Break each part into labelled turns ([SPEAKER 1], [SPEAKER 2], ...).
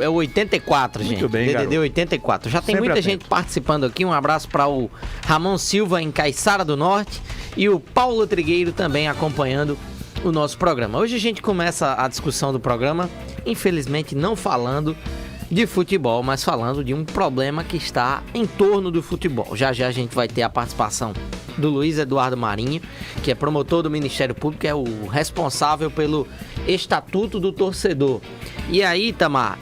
[SPEAKER 1] É o 84, gente.
[SPEAKER 2] Muito bem,
[SPEAKER 1] DDD
[SPEAKER 2] garoto.
[SPEAKER 1] 84. Já tem
[SPEAKER 2] Sempre
[SPEAKER 1] muita
[SPEAKER 2] atento.
[SPEAKER 1] gente participando aqui. Um abraço para o Ramon Silva em Caiçara do Norte e o Paulo Trigueiro também acompanhando o nosso programa. Hoje a gente começa a discussão do programa, infelizmente não falando de futebol, mas falando de um problema que está em torno do futebol. Já já a gente vai ter a participação do Luiz Eduardo Marinho, que é promotor do Ministério Público, é o responsável pelo Estatuto do Torcedor. E aí, Itamar,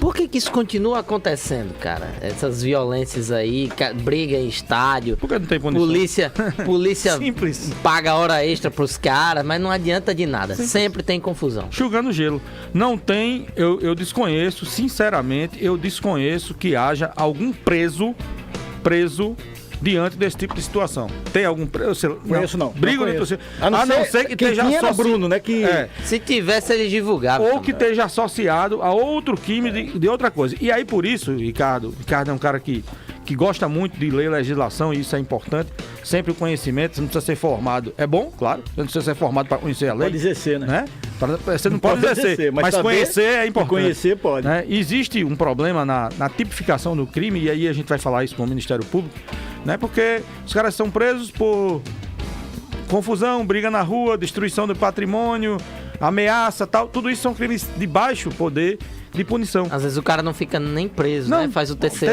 [SPEAKER 1] por que isso continua acontecendo, cara? Essas violências aí, briga em estádio.
[SPEAKER 2] Por que não tem punição?
[SPEAKER 1] Polícia
[SPEAKER 2] Simples.
[SPEAKER 1] paga hora extra pros caras, mas não adianta de nada. Sempre tem confusão.
[SPEAKER 2] Enxugando gelo. Não tem, eu desconheço, sinceramente, eu desconheço que haja algum preso diante desse tipo de situação. Tem algum preso?
[SPEAKER 3] Conheço não.
[SPEAKER 2] Briga de torcida. A não ser que esteja
[SPEAKER 3] associado. Bruno, né?
[SPEAKER 1] Se tivesse, ele divulgava.
[SPEAKER 2] Ou que esteja associado a outro crime de outra coisa. E aí, por isso, Ricardo é um cara que gosta muito de ler legislação, e isso é importante. Sempre o conhecimento, você não precisa ser formado. É bom, claro, você não precisa ser formado para conhecer a lei.
[SPEAKER 3] Pode exercer, né?
[SPEAKER 2] Você não pode exercer, mas conhecer é importante.
[SPEAKER 3] Conhecer pode.
[SPEAKER 2] Né? Existe um problema na tipificação do crime, e aí a gente vai falar isso com o Ministério Público, né? Porque os caras são presos por confusão, briga na rua, destruição do patrimônio, ameaça, tal. Tudo isso são crimes de baixo poder de punição.
[SPEAKER 1] Às vezes o cara não fica nem preso, né? Faz o TCO.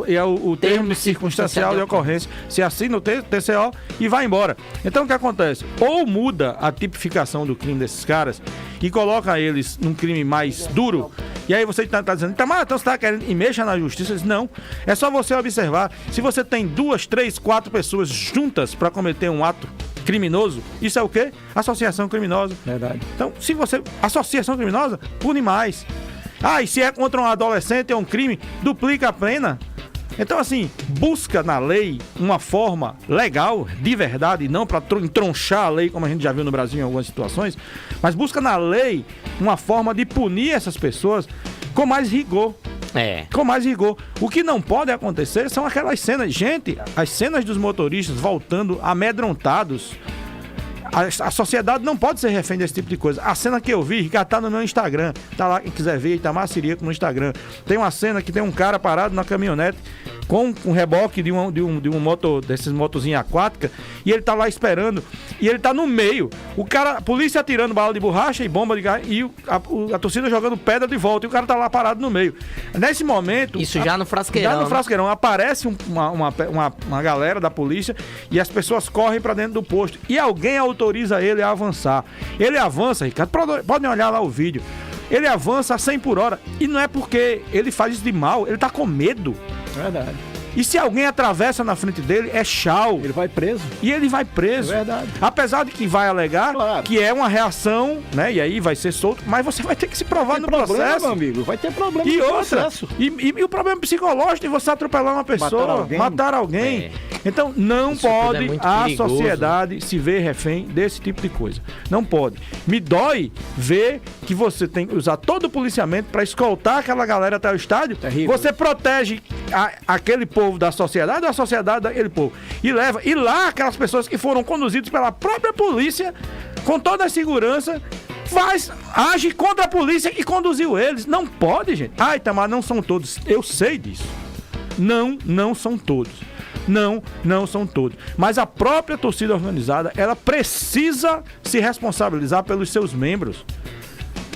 [SPEAKER 2] É o termo de circunstancial de ocorrência. Se assina o TCO e vai embora. Então o que acontece? Ou muda a tipificação do crime desses caras e coloca eles num crime mais duro, e aí você está dizendo, então você está querendo e mexa na justiça? Eu disse, não, é só você observar. Se você tem 2, 3, 4 pessoas juntas para cometer um ato criminoso, isso é o quê? Associação criminosa.
[SPEAKER 3] Verdade.
[SPEAKER 2] Então, se você... Associação criminosa, pune mais. E se é contra um adolescente, é um crime, duplica a pena. Então, assim, busca na lei uma forma legal, de verdade, não para entronchar a lei, como a gente já viu no Brasil em algumas situações, mas busca na lei uma forma de punir essas pessoas com mais rigor. Com mais rigor. O que não pode acontecer são aquelas cenas. Gente, as cenas dos motoristas voltando amedrontados. A sociedade não pode ser refém desse tipo de coisa. A cena que eu vi, que tá no meu Instagram, tá lá, quem quiser ver, Itamar Sirico no Instagram. Tem uma cena que tem um cara parado na caminhonete com um reboque de um moto, desses motozinhos aquática, e ele tá lá esperando, e ele tá no meio. A polícia atirando bala de borracha e bomba de gás, e a torcida jogando pedra de volta, e o cara tá lá parado no meio. Nesse momento...
[SPEAKER 1] Isso já no Frasqueirão.
[SPEAKER 2] Já no Frasqueirão. Aparece uma galera da polícia, e as pessoas correm pra dentro do posto, e alguém autoriza ele a avançar. Ele avança, Ricardo, podem olhar lá o vídeo. Ele avança a 100 por hora, e não é porque ele faz isso de mal, ele tá com medo.
[SPEAKER 3] Verdade.
[SPEAKER 2] E se alguém atravessa na frente dele, é tchau.
[SPEAKER 3] Ele vai preso.
[SPEAKER 2] E ele vai preso.
[SPEAKER 3] É verdade.
[SPEAKER 2] Apesar de que vai alegar,
[SPEAKER 3] claro,
[SPEAKER 2] que é uma reação, né? E aí vai ser solto, mas você vai ter que se provar no processo.
[SPEAKER 3] Meu amigo, vai ter problema
[SPEAKER 2] no
[SPEAKER 3] processo.
[SPEAKER 2] E o problema psicológico de você atropelar uma pessoa, matar alguém. Então, não isso pode a sociedade se ver refém desse tipo de coisa. Não pode. Me dói ver que você tem que usar todo o policiamento para escoltar aquela galera até o estádio. Terrível. Você protege aquele povo da sociedade daquele povo. E lá aquelas pessoas que foram conduzidas pela própria polícia, com toda a segurança, age contra a polícia que conduziu eles. Não pode, gente. Itamar, não são todos. Eu sei disso. Não são todos. Não são todos. Mas a própria torcida organizada, ela precisa se responsabilizar pelos seus membros.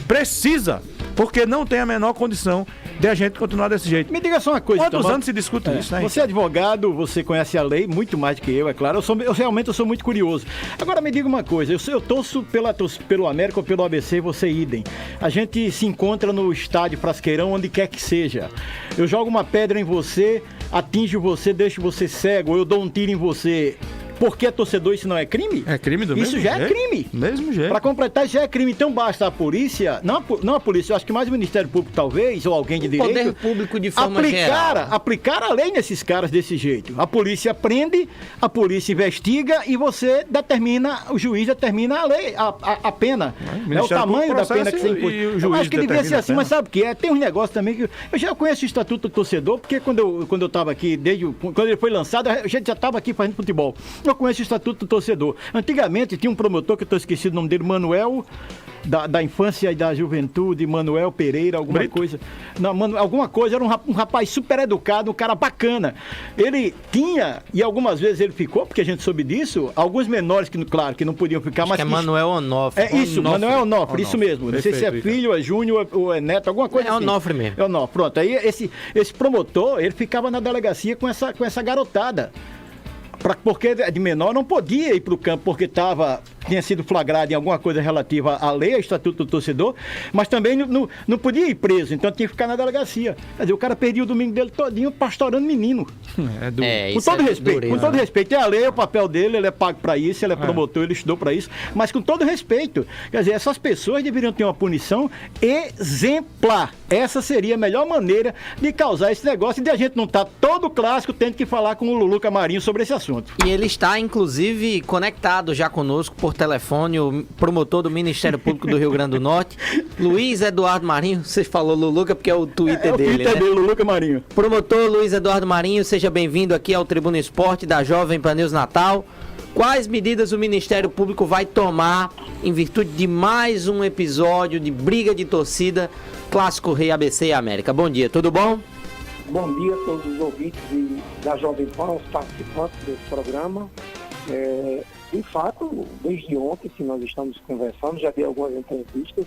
[SPEAKER 2] Precisa. Porque não tem a menor condição de a gente continuar desse jeito.
[SPEAKER 3] Me diga só uma coisa,
[SPEAKER 2] Quantos anos se discute isso, né?
[SPEAKER 3] Você é advogado, você conhece a lei muito mais do que eu, é claro. Eu realmente sou muito curioso. Agora me diga uma coisa, eu torço pelo América ou pelo ABC, você idem. A gente se encontra no estádio Frasqueirão, onde quer que seja. Eu jogo uma pedra em você, atinjo você, deixo você cego, eu dou um tiro em você. Porque é torcedor, isso não é crime?
[SPEAKER 2] É crime do mesmo
[SPEAKER 3] jeito. Isso já
[SPEAKER 2] é
[SPEAKER 3] crime.
[SPEAKER 2] Mesmo jeito.
[SPEAKER 3] Para completar, isso já é crime. Então basta a polícia, não a polícia, eu acho que mais o Ministério Público talvez, ou alguém de direito.
[SPEAKER 1] Poder público de forma geral.
[SPEAKER 3] Aplicar a lei nesses caras desse jeito. A polícia prende, a polícia investiga e você determina, o juiz determina a lei, a pena. É o tamanho da pena que você impõe. Eu acho que devia ser assim, mas sabe o que é? Tem uns negócios também que... Eu já conheço o Estatuto do Torcedor, porque quando eu estava aqui, quando ele foi lançado, a gente já estava aqui fazendo futebol. Eu conheço o Estatuto do Torcedor. Antigamente tinha um promotor, que eu estou esquecido o nome dele, Manuel da infância e da juventude, Manuel Pereira, alguma coisa. Não, alguma coisa, era um rapaz super educado, um cara bacana. Ele tinha, e algumas vezes ele ficou, porque a gente soube disso, alguns menores que, claro, que não podiam ficar,
[SPEAKER 1] Acho
[SPEAKER 3] mas...
[SPEAKER 1] que é Manuel Onofre.
[SPEAKER 3] É isso, Manuel Onofre, isso mesmo. Não sei se é filho, é Júnior ou é neto, alguma coisa assim.
[SPEAKER 1] É Onofre mesmo.
[SPEAKER 3] É Onofre, pronto. Aí esse promotor, ele ficava na delegacia com essa garotada. Porque de menor não podia ir para o campo porque tinha sido flagrado em alguma coisa relativa à lei, ao Estatuto do Torcedor, mas também não podia ir preso, então tinha que ficar na delegacia. Quer dizer, o cara perdia o domingo dele todinho pastorando menino. Com todo respeito, com todo respeito. É a lei, é o papel dele, ele é pago para isso, ele é promotor, ele estudou para isso, mas com todo respeito. Quer dizer, essas pessoas deveriam ter uma punição exemplar. Essa seria a melhor maneira de causar esse negócio e de a gente não estar todo clássico tendo que falar com o Lulu Camarinho sobre esse assunto.
[SPEAKER 1] E ele está, inclusive, conectado já conosco por telefone, o promotor do Ministério Público do Rio Grande do Norte, Luiz Eduardo Marinho. Você falou Luluca porque é o Twitter dele,
[SPEAKER 3] o Twitter dele, Luluca Marinho.
[SPEAKER 1] Promotor Luiz Eduardo Marinho, seja bem-vindo aqui ao Tribuna Esporte da Jovem Pan News Natal. Quais medidas o Ministério Público vai tomar em virtude de mais um episódio de briga de torcida, Clássico Rei ABC e América? Bom dia, tudo bom?
[SPEAKER 4] Bom dia a todos os ouvintes da Jovem Pan, os participantes desse programa. De fato, desde ontem que nós estamos conversando, já dei algumas entrevistas.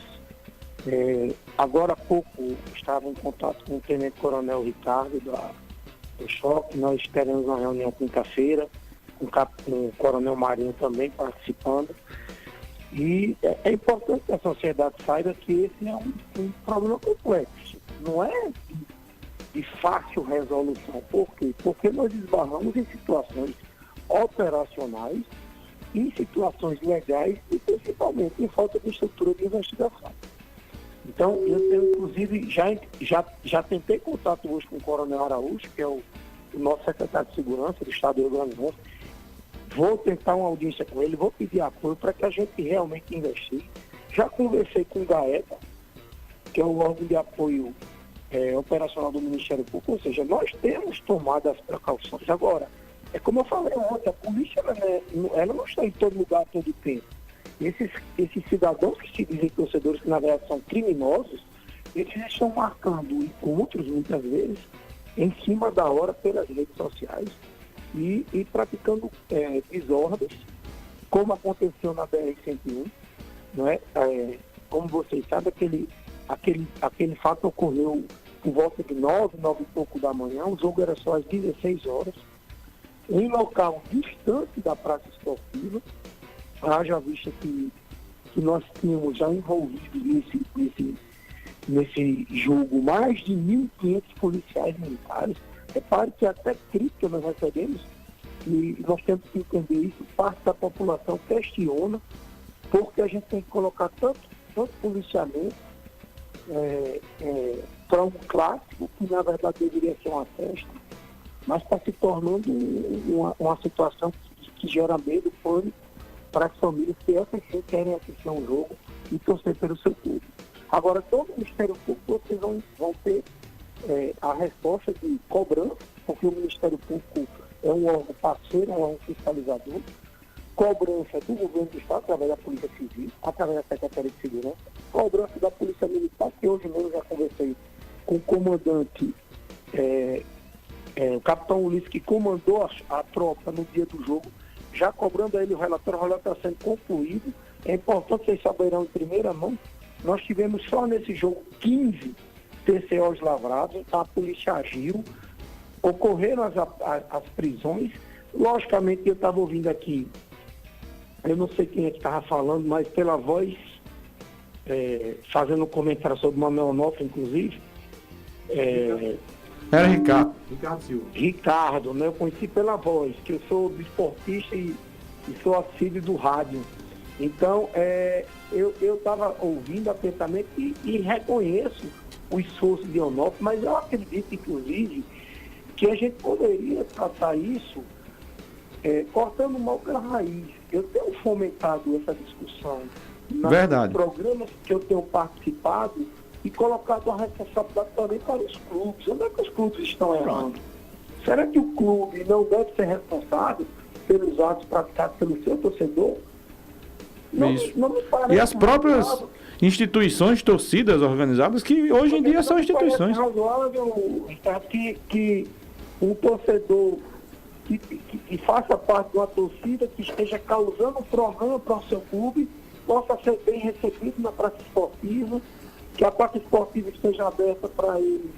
[SPEAKER 4] Agora há pouco estava em contato com o Tenente Coronel Ricardo do Choque. Nós teremos uma reunião quinta-feira, com o Coronel Marinho também participando. E é importante que a sociedade saiba que esse é um problema complexo. Não é de fácil resolução. Por quê? Porque nós esbarramos em situações operacionais, em situações legais e principalmente em falta de estrutura de investigação. Então, eu inclusive já tentei contato hoje com o Coronel Araújo, que é o nosso secretário de Segurança do Estado do Rio Grande do Norte. Vou tentar uma audiência com ele, vou pedir apoio para que a gente realmente investigue. Já conversei com o GAECO, que é o órgão de apoio operacional do Ministério Público, ou seja, nós temos tomado as precauções. Agora, é como eu falei ontem, a polícia ela não está em todo lugar a todo tempo. Esses cidadãos que se dizem torcedores, que na verdade são criminosos, eles estão marcando encontros, muitas vezes, em cima da hora pelas redes sociais e praticando desordens, como aconteceu na BR-101, não é? Como vocês sabem, aquele fato ocorreu por volta de 9 e pouco da manhã, o jogo era só às 16 horas, em local distante da praça esportiva, haja vista que nós tínhamos já envolvido nesse jogo mais de 1.500 policiais militares. Repare que até crítica nós recebemos, e nós temos que entender isso, parte da população questiona, porque a gente tem que colocar tanto policiamento para um clássico que na verdade deveria ser uma festa, mas está se tornando uma situação que gera medo, pânico para as famílias que essas sim querem assistir um jogo e torcer pelo seu clube. Agora, todo o Ministério Público, vocês vão ter a resposta de cobrança, porque o Ministério Público é um órgão parceiro, um órgão fiscalizador, cobrança do governo do Estado, através da Polícia Civil, através da Secretaria de Segurança, cobrança da Polícia Militar, que hoje mesmo já conversei com o comandante, o capitão Ulisses, que comandou a tropa no dia do jogo, já cobrando a ele o relatório está sendo concluído. É importante vocês saberão em primeira mão, nós tivemos só nesse jogo 15 TCOs lavrados, então a polícia agiu, ocorreram as prisões. Logicamente, eu estava ouvindo aqui, eu não sei quem é que estava falando, mas pela voz, fazendo um comentário sobre o Manuel Onofre, inclusive,
[SPEAKER 2] era Ricardo Silva.
[SPEAKER 4] Ricardo, né? Eu conheci pela voz, que eu sou desportista e sou assíduo do rádio. Então, eu estava ouvindo atentamente e reconheço o esforço de Onofre, mas eu acredito, inclusive, que a gente poderia tratar isso cortando mal pela raiz. Eu tenho fomentado essa discussão nos programas que eu tenho participado e colocado a responsabilidade também para os clubes. Onde é que os clubes estão errando? Será que o clube não deve ser responsável pelos atos praticados pelo seu torcedor? Não me parece.
[SPEAKER 2] instituições, torcidas organizadas, que hoje em dia são instituições.
[SPEAKER 4] É razoável, Ricardo, que um torcedor que faça parte de uma torcida, que esteja causando um problema para o seu clube, possa ser bem recebido na praça esportiva, que a praça esportiva esteja aberta para ele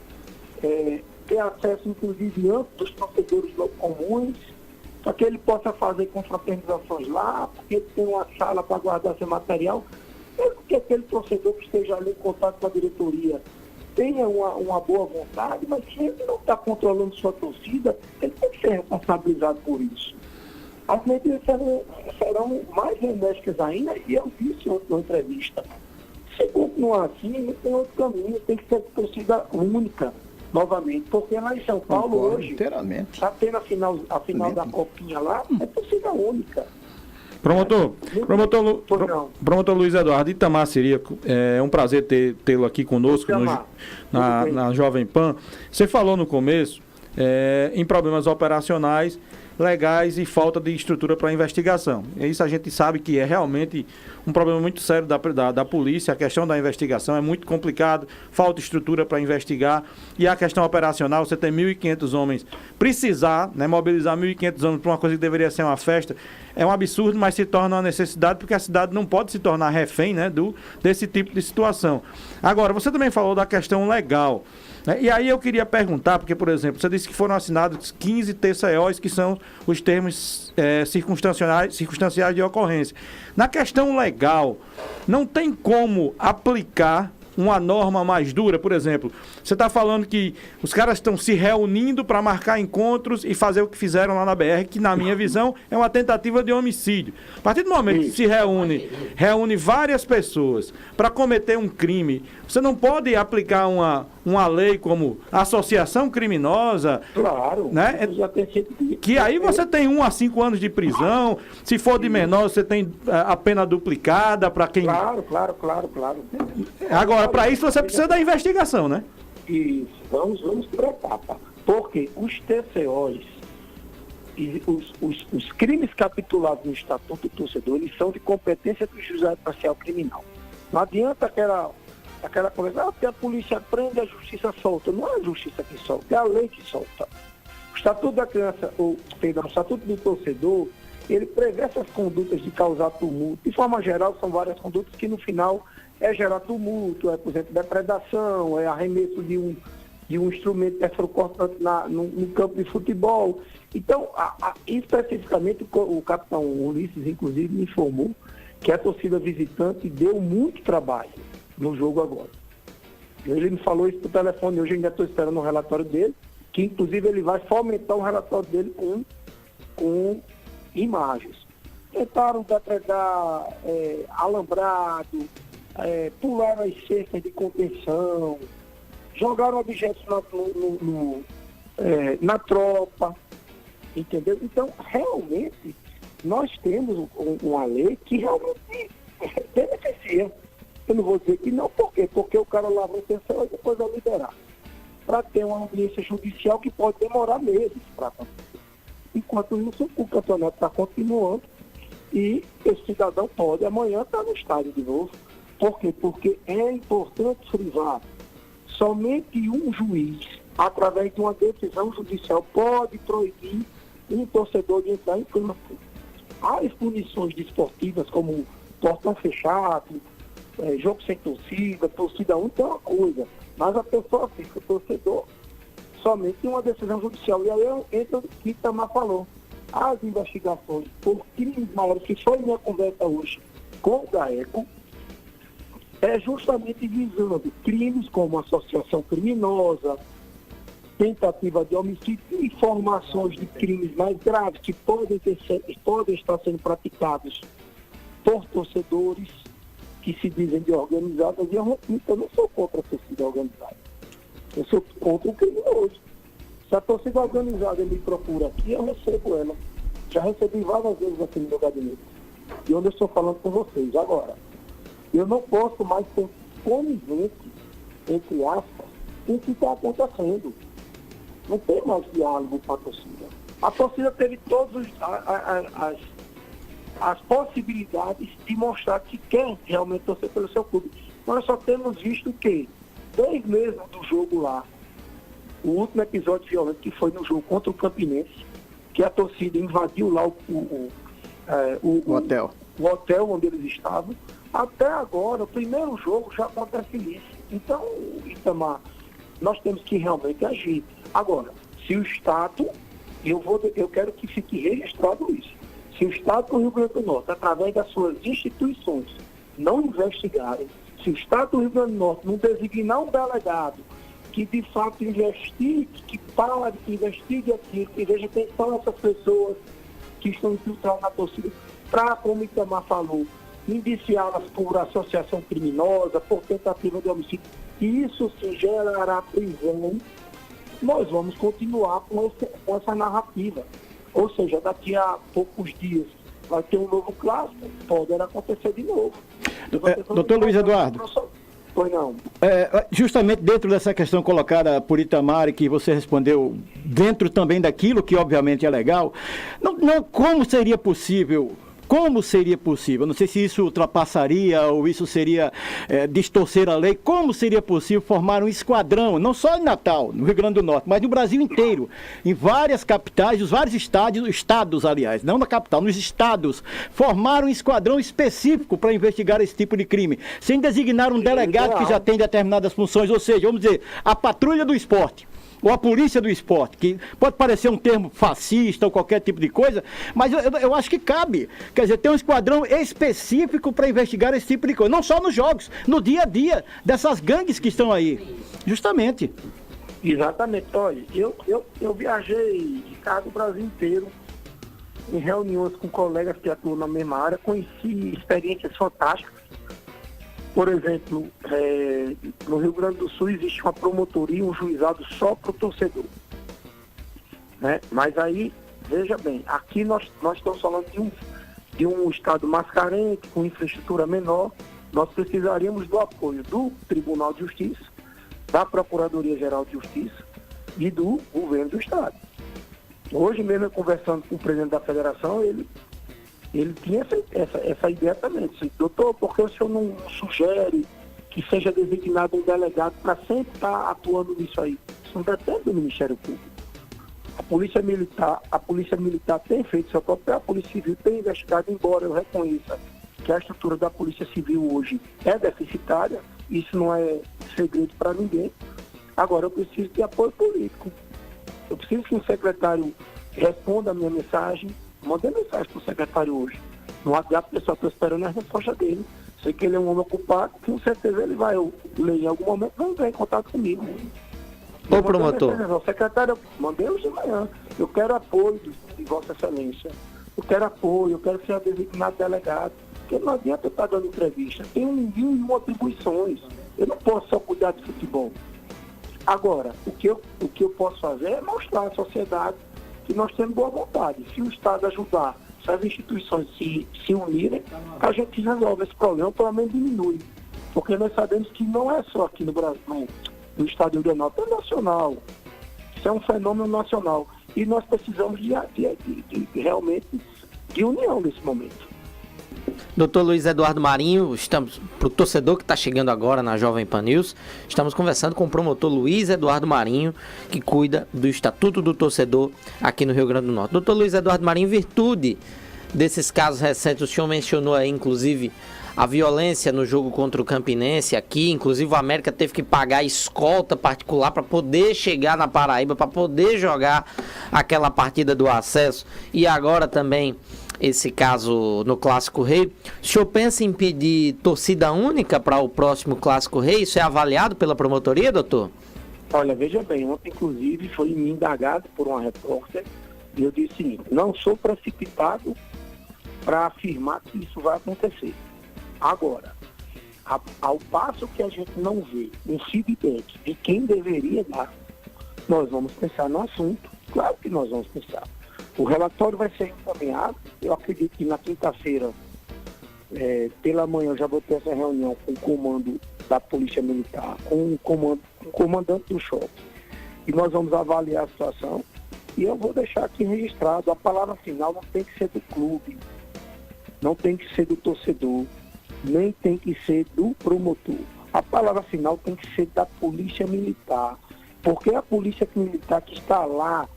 [SPEAKER 4] ter acesso, inclusive, antes dos torcedores comuns, para que ele possa fazer confraternizações lá, porque ele tem uma sala para guardar seu material, mesmo que aquele torcedor que esteja ali em contato com a diretoria tenha uma boa vontade, mas se ele não está controlando sua torcida, ele tem que ser responsabilizado por isso. As medidas serão mais enérgicas ainda, e eu disse ontem na entrevista, se continuar assim, não tem outro caminho, tem que ser torcida única, novamente, porque lá em São Paulo
[SPEAKER 3] Concordo
[SPEAKER 4] hoje,
[SPEAKER 3] inteiramente.
[SPEAKER 4] está tendo a final da Copinha lá, é torcida única.
[SPEAKER 2] Promotor Luiz Eduardo Itamar Ciríaco, é um prazer tê-lo aqui conosco na Jovem Pan. Você falou no começo em problemas operacionais, legais e falta de estrutura para investigação. Isso a gente sabe que é realmente um problema muito sério da polícia. A questão da investigação é muito complicado, falta estrutura para investigar. E a questão operacional, você tem 1.500 homens, precisar, mobilizar 1.500 homens para uma coisa que deveria ser uma festa, é um absurdo, mas se torna uma necessidade, porque a cidade não pode se tornar refém desse tipo de situação. Agora, você também falou da questão legal. E aí eu queria perguntar, porque, por exemplo, você disse que foram assinados 15 TCOs, que são os termos circunstanciais de ocorrência. Na questão legal, não tem como aplicar uma norma mais dura, por exemplo. Você está falando que os caras estão se reunindo para marcar encontros e fazer o que fizeram lá na BR, que na minha visão é uma tentativa de homicídio. A partir do momento que se reúne várias pessoas para cometer um crime, você não pode aplicar uma lei como associação criminosa.
[SPEAKER 4] Claro.
[SPEAKER 2] Né? Que aí você tem 1 a 5 anos de prisão. Se for de menor, você tem a pena duplicada para quem...
[SPEAKER 4] Claro.
[SPEAKER 2] Agora, para isso você precisa da investigação, né?
[SPEAKER 4] Isso, vamos por etapa. Porque os TCOs e os crimes capitulados no Estatuto do Torcedor, eles são de competência do Juizado Parcial Criminal. Não adianta aquela conversa, porque a polícia prende, a justiça solta. Não é a justiça que solta, é a lei que solta. O Estatuto da Criança, o Estatuto do Torcedor, ele prevê essas condutas de causar tumulto. De forma geral, são várias condutas que no final é gerar tumulto, por exemplo, depredação, é arremesso de um instrumento perfurcortante no campo de futebol. Então, especificamente, o capitão Ulisses, inclusive, me informou que a torcida visitante deu muito trabalho no jogo agora. Ele me falou isso por telefone, hoje eu ainda estou esperando o relatório dele, que inclusive ele vai fomentar o relatório dele com imagens. Tentaram depredar alambrado, pularam as cercas de contenção, jogaram objetos na tropa, entendeu? Então, realmente, nós temos uma lei que realmente beneficia. Eu não vou dizer que não, por quê? Porque o cara lava a intenção e depois vai liberar. Para ter uma audiência judicial que pode demorar meses para acontecer. Enquanto isso, o campeonato está continuando e esse cidadão pode amanhã estar no estádio de novo. Por quê? Porque é importante frisar, somente um juiz, através de uma decisão judicial, pode proibir um torcedor de entrar em campo. As punições desportivas, como portão fechado, jogo sem torcida única é uma coisa, mas a pessoa fica, o torcedor, somente em uma decisão judicial. E aí entra o que Itamar falou. As investigações por crimes maiores, que foi minha conversa hoje com o GAECO, é justamente visando crimes como associação criminosa, tentativa de homicídio, informações de crimes mais graves que podem estar sendo praticados por torcedores que se dizem de organizadas. E eu repito, eu não sou contra a torcida organizada. Eu sou contra o criminoso. Se a torcida organizada me procura aqui, eu recebo ela. Já recebi várias vezes aqui no meu gabinete. E onde eu estou falando com vocês agora. Eu não posso mais ser conivente, entre aspas, com o que está acontecendo. Não tem mais diálogo com a torcida. A torcida teve todas as possibilidades de mostrar que quer realmente torcer pelo seu clube. nós só temos visto que, desde mesmo do jogo lá, o último episódio violento que foi no jogo contra o Campinense, que a torcida invadiu lá o hotel onde eles estavam. Até agora, o primeiro jogo já acontece isso. Então, Itamar, nós temos que realmente agir. Agora, se o Estado, eu quero que fique registrado isso, se o Estado do Rio Grande do Norte, através das suas instituições, não investigarem, se o Estado do Rio Grande do Norte não designar um delegado que de fato investigue, que fale, que investigue aquilo, que veja quem são essas pessoas que estão infiltradas na torcida, para, como o Itamar falou, indiciá-las por associação criminosa, por tentativa de homicídio, e isso sim gerará prisão, nós vamos continuar com essa narrativa. Ou seja, daqui a poucos dias vai ter um novo clássico, pode acontecer de novo.
[SPEAKER 3] Doutor Luiz Eduardo.
[SPEAKER 4] Pois não.
[SPEAKER 3] Justamente dentro dessa questão colocada por Itamar, que você respondeu dentro também daquilo que obviamente é legal, como seria possível, não sei se isso ultrapassaria ou isso seria distorcer a lei, como seria possível formar um esquadrão, não só em Natal, no Rio Grande do Norte, mas no Brasil inteiro, em várias capitais, os vários estados, aliás, não na capital, nos estados, formar um esquadrão específico para investigar esse tipo de crime, sem designar um delegado que já tem determinadas funções, ou seja, vamos dizer, a patrulha do esporte, ou a polícia do esporte, que pode parecer um termo fascista ou qualquer tipo de coisa, mas eu acho que cabe. Quer dizer, ter um esquadrão específico para investigar esse tipo de coisa. Não só nos jogos, no dia a dia dessas gangues que estão aí. Justamente.
[SPEAKER 4] Exatamente. Olha, eu viajei de carro o Brasil inteiro, em reuniões com colegas que atuam na mesma área, conheci experiências fantásticas. Por exemplo, no Rio Grande do Sul existe uma promotoria, um juizado só para o torcedor. Né? Mas aí, veja bem, aqui nós estamos falando de um estado mais carente, com infraestrutura menor. Nós precisaríamos do apoio do Tribunal de Justiça, da Procuradoria-Geral de Justiça e do governo do estado. Hoje mesmo, conversando com o presidente da federação, ele tinha essa ideia também. Disse, doutor, por que o senhor não sugere que seja designado um delegado para sempre estar atuando nisso aí? Isso não depende do Ministério Público. A Polícia Militar tem feito seu papel, a Polícia Civil tem investigado, embora eu reconheça que a estrutura da Polícia Civil hoje é deficitária, isso não é segredo para ninguém. Agora, eu preciso de apoio político. Eu preciso que o secretário responda a minha mensagem. Mandei mensagem para o secretário hoje. No WhatsApp, pessoal, estou esperando a resposta dele. Sei que ele é um homem ocupado, com certeza ele vai ler em algum momento, vai entrar em contato comigo.
[SPEAKER 1] Ô, promotor.
[SPEAKER 4] Secretário, mandei hoje de manhã. Eu quero apoio de Vossa Excelência. Eu quero apoio, eu quero ser designado delegado. Porque não adianta eu estar dando entrevista. Tem 1.000 atribuições. Eu não posso só cuidar de futebol. Agora, o que eu posso fazer é mostrar à sociedade que nós temos boa vontade. Se o Estado ajudar, se as instituições se unirem, a gente resolve esse problema, pelo menos diminui. Porque nós sabemos que não é só aqui no Brasil, no Estado do Rio Grande do Norte, é nacional. Isso é um fenômeno nacional. E nós precisamos realmente de união nesse momento.
[SPEAKER 1] Doutor Luiz Eduardo Marinho, estamos para o torcedor que está chegando agora na Jovem Pan News, estamos conversando com o promotor Luiz Eduardo Marinho, que cuida do Estatuto do Torcedor aqui no Rio Grande do Norte. Doutor Luiz Eduardo Marinho, em virtude desses casos recentes, o senhor mencionou aí, inclusive, a violência no jogo contra o Campinense aqui, inclusive o América teve que pagar escolta particular para poder chegar na Paraíba, para poder jogar aquela partida do acesso, e agora também esse caso no Clássico Rei. O senhor pensa em pedir torcida única para o próximo Clássico Rei? Isso é avaliado pela promotoria, doutor?
[SPEAKER 4] Olha, veja bem, ontem inclusive foi me indagado por uma repórter e eu disse o seguinte: não sou precipitado para afirmar que isso vai acontecer. Agora, ao passo que a gente não vê um feedback de quem deveria dar, nós vamos pensar no assunto. Claro que nós vamos pensar. O relatório vai ser encaminhado. Eu acredito que na quinta-feira, pela manhã, eu já vou ter essa reunião com o comando da Polícia Militar, com o comandante do shopping. E nós vamos avaliar a situação. E eu vou deixar aqui registrado: a palavra final não tem que ser do clube, não tem que ser do torcedor, nem tem que ser do promotor. A palavra final tem que ser da Polícia Militar, porque a Polícia Militar que está lá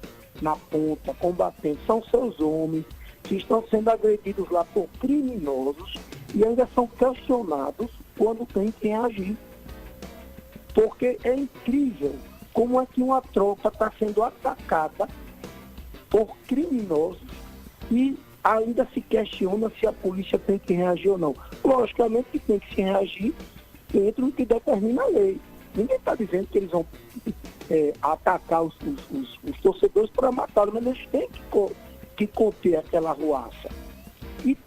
[SPEAKER 4] na ponta, combatendo, são seus homens que estão sendo agredidos lá por criminosos e ainda são questionados quando tem que agir. Porque é incrível como é que uma tropa está sendo atacada por criminosos e ainda se questiona se a polícia tem que reagir ou não. Logicamente que tem que se reagir dentro do que determina a lei. Ninguém está dizendo que eles vão atacar os torcedores para matá-los, mas eles têm que conter aquela ruaça. E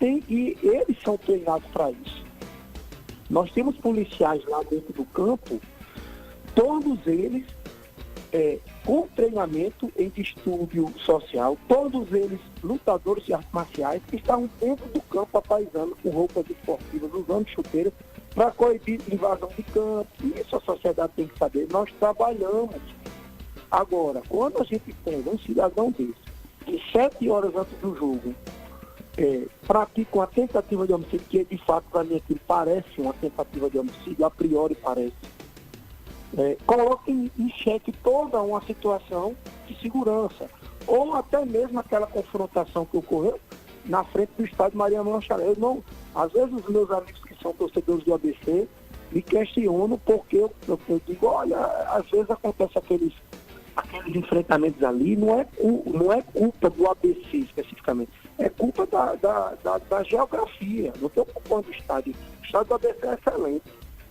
[SPEAKER 4] eles são treinados para isso. Nós temos policiais lá dentro do campo, todos eles com treinamento em distúrbio social, todos eles lutadores de artes marciais que estavam dentro do campo apaisando com roupas esportivas, usando chuteiras para coibir invasão de campo. Isso a sociedade tem que saber. Nós trabalhamos. Agora, quando a gente tem um cidadão desse, que 7 horas antes do jogo pratica uma tentativa de homicídio, que de fato para mim aquilo parece uma tentativa de homicídio, a priori parece, coloca em xeque toda uma situação de segurança, ou até mesmo aquela confrontação que ocorreu na frente do estádio Maria Manchara. Às vezes os meus amigos que são torcedores do ABC me questionam porque eu digo, olha, às vezes acontece aqueles enfrentamentos ali, não é culpa do ABC especificamente, é culpa da geografia. Não estou culpando o estádio. O estádio do ABC é excelente.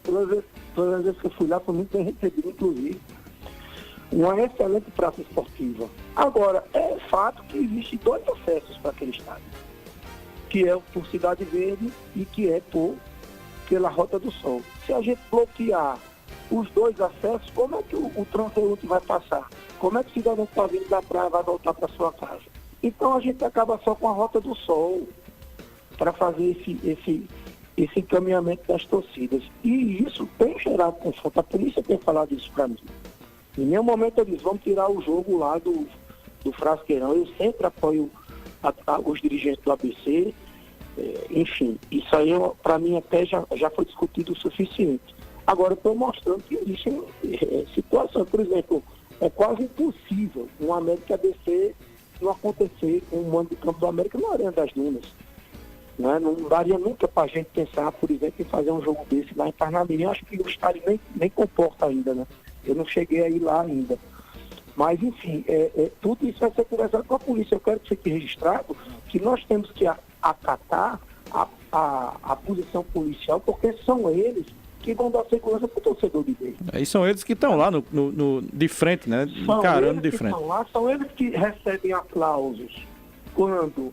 [SPEAKER 4] Todas as vezes que eu fui lá foi muito bem recebido, inclusive. Uma excelente praça esportiva. Agora, é fato que existem 2 acessos para aquele estádio, que é por Cidade Verde e que é pela Rota do Sol. Se a gente bloquear os 2 acessos, como é que o transeunte vai passar? Como é que o cidadão que está vindo da praia vai voltar para sua casa? Então a gente acaba só com a Rota do Sol para fazer esse encaminhamento das torcidas. E isso tem gerado confronto. A polícia tem falado isso para mim. Em nenhum momento eles vão tirar o jogo lá do Frasqueirão. Eu sempre apoio os dirigentes do ABC. Enfim, isso aí para mim até já foi discutido o suficiente. Agora eu estou mostrando que existem situações, por exemplo, é quase impossível um América ABC não acontecer com um mando de campo do América na Arena das Dunas. Não daria nunca para a gente pensar, por exemplo, em fazer um jogo desse lá em Parnamirim. Eu acho que o estádio nem comporta ainda, né? Eu não cheguei aí lá ainda. Mas, enfim, tudo isso vai ser conversado com a polícia. Eu quero que fique registrado que nós temos que acatar a posição policial, porque são eles que vão dar segurança para o torcedor de vez.
[SPEAKER 2] E são eles que estão lá de frente, né? Encarando de frente.
[SPEAKER 4] São eles que recebem aplausos quando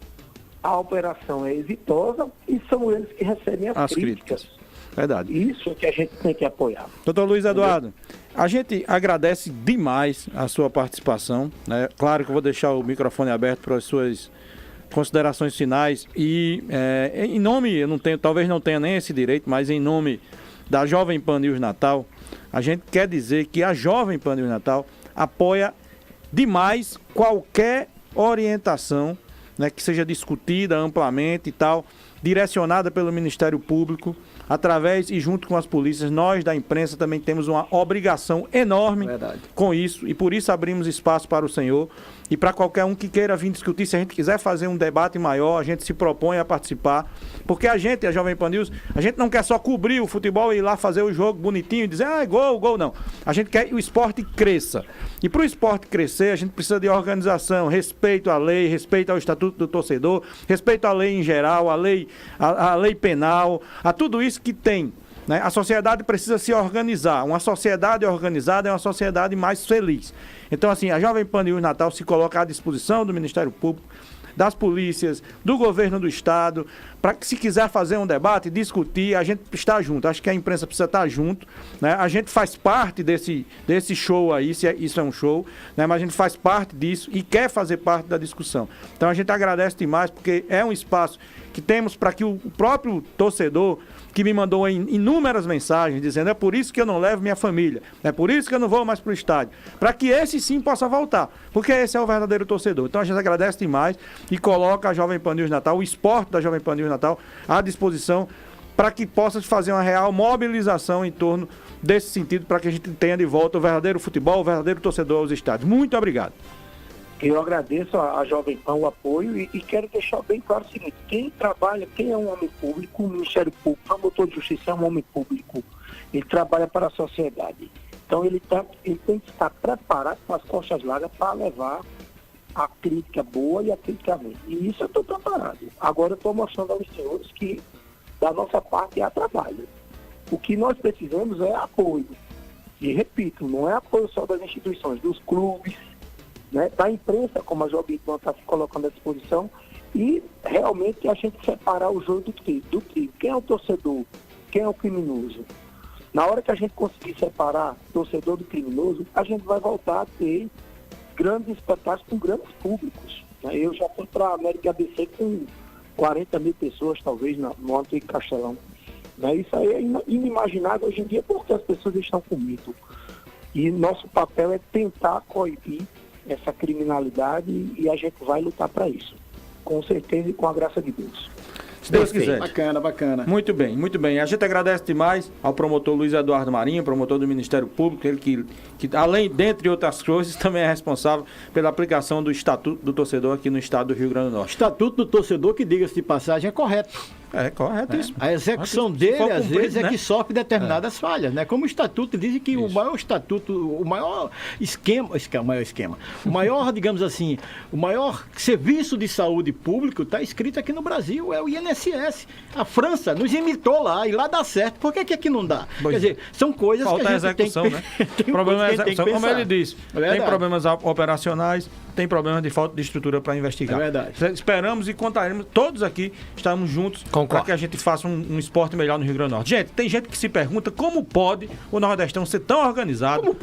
[SPEAKER 4] a operação é exitosa e são eles que recebem as críticas.
[SPEAKER 2] Verdade.
[SPEAKER 4] Isso é que a gente tem que apoiar.
[SPEAKER 2] Doutor Luiz Eduardo, a gente agradece demais a sua participação, né? Claro que eu vou deixar o microfone aberto para as suas considerações finais e em nome, talvez não tenha nem esse direito, mas em nome da Jovem Pan News Natal, a gente quer dizer que a Jovem Pan News Natal apoia demais qualquer orientação, né, que seja discutida amplamente e tal, direcionada pelo Ministério Público, através e junto com as polícias. Nós da imprensa também temos uma obrigação enorme com isso, e por isso abrimos espaço para o senhor e para qualquer um que queira vir discutir. Se a gente quiser fazer um debate maior, a gente se propõe a participar, porque a Jovem Pan News, a gente não quer só cobrir o futebol e ir lá fazer o jogo bonitinho e dizer, gol, não. A gente quer que o esporte cresça. E para o esporte crescer, a gente precisa de organização, respeito à lei, respeito ao Estatuto do Torcedor, respeito à lei em geral, à lei penal, a tudo isso que tem, né? A sociedade precisa se organizar. Uma sociedade organizada é uma sociedade mais feliz. Então, assim, a Jovem Pan News Natal se coloca à disposição do Ministério Público, das polícias, do governo do estado, para que, se quiser fazer um debate, discutir, a gente está junto. Acho que a imprensa precisa estar junto, né? A gente faz parte desse show aí, se isso é um show, né? Mas a gente faz parte disso e quer fazer parte da discussão. Então a gente agradece demais, porque é um espaço que temos para que o próprio torcedor, que me mandou inúmeras mensagens dizendo, é por isso que eu não levo minha família, é por isso que eu não vou mais para o estádio, para que esse sim possa voltar, porque esse é o verdadeiro torcedor. Então a gente agradece demais e coloca a Jovem Pan News Natal, o esporte da Jovem Pan News Natal, à disposição para que possa fazer uma real mobilização em torno desse sentido, para que a gente tenha de volta o verdadeiro futebol, o verdadeiro torcedor aos estádios. Muito obrigado.
[SPEAKER 4] Eu agradeço a Jovem Pan o apoio e quero deixar bem claro o seguinte: quem trabalha, quem é um homem público, o Ministério Público, o promotor de justiça é um homem público, ele trabalha para a sociedade. Então ele tem que estar preparado com as costas largas para levar a crítica boa e a crítica ruim. E isso eu estou preparado. Agora eu estou mostrando aos senhores que da nossa parte há trabalho. O que nós precisamos é apoio. E repito, não é apoio só das instituições, dos clubes, né, da imprensa, como a Jovem Pan está se colocando à disposição, e realmente a gente separar o jogo do trigo. Quem é o torcedor? Quem é o criminoso? Na hora que a gente conseguir separar o torcedor do criminoso, a gente vai voltar a ter grandes espetáculos com grandes públicos. Né? Eu já fui para a América ABC com 40 mil pessoas, talvez, no antigo Castelão. Né? Isso aí é inimaginável hoje em dia porque as pessoas estão com medo. E nosso papel é tentar coibir essa criminalidade e a gente vai lutar para isso. Com certeza e com a graça de Deus.
[SPEAKER 2] Se Deus quiser.
[SPEAKER 3] Bacana.
[SPEAKER 2] Muito bem, muito bem. A gente agradece demais ao promotor Luiz Eduardo Marinho, promotor do Ministério Público, ele que além, dentre outras coisas, também é responsável pela aplicação do Estatuto do Torcedor aqui no estado do Rio Grande do Norte.
[SPEAKER 3] Estatuto do Torcedor, que, diga-se de passagem, é correto.
[SPEAKER 2] É correto isso.
[SPEAKER 3] A execução dele, às
[SPEAKER 2] cumprido,
[SPEAKER 3] vezes, é
[SPEAKER 2] né?
[SPEAKER 3] que sofre determinadas falhas, né? Como o Estatuto diz que o maior digamos assim, o maior serviço de saúde público está escrito aqui no Brasil, é o INSS. A França nos imitou lá, e lá dá certo. Por que aqui não dá?
[SPEAKER 2] Pois
[SPEAKER 3] Quer dizer, são coisas
[SPEAKER 2] falta
[SPEAKER 3] que a
[SPEAKER 2] a
[SPEAKER 3] gente
[SPEAKER 2] execução,
[SPEAKER 3] tem
[SPEAKER 2] né?
[SPEAKER 3] tem
[SPEAKER 2] O problema é a
[SPEAKER 3] coisas que a gente
[SPEAKER 2] execução,
[SPEAKER 3] tem que
[SPEAKER 2] como
[SPEAKER 3] pensar.
[SPEAKER 2] ele disse.
[SPEAKER 3] É verdade.
[SPEAKER 2] Tem problemas operacionais, tem problemas de falta de estrutura para investigar.
[SPEAKER 3] É verdade.
[SPEAKER 2] Esperamos e contaremos, todos aqui estamos juntos para que a gente faça um esporte melhor no Rio Grande do Norte. Gente, tem gente que se pergunta como pode o Nordestão ser tão organizado,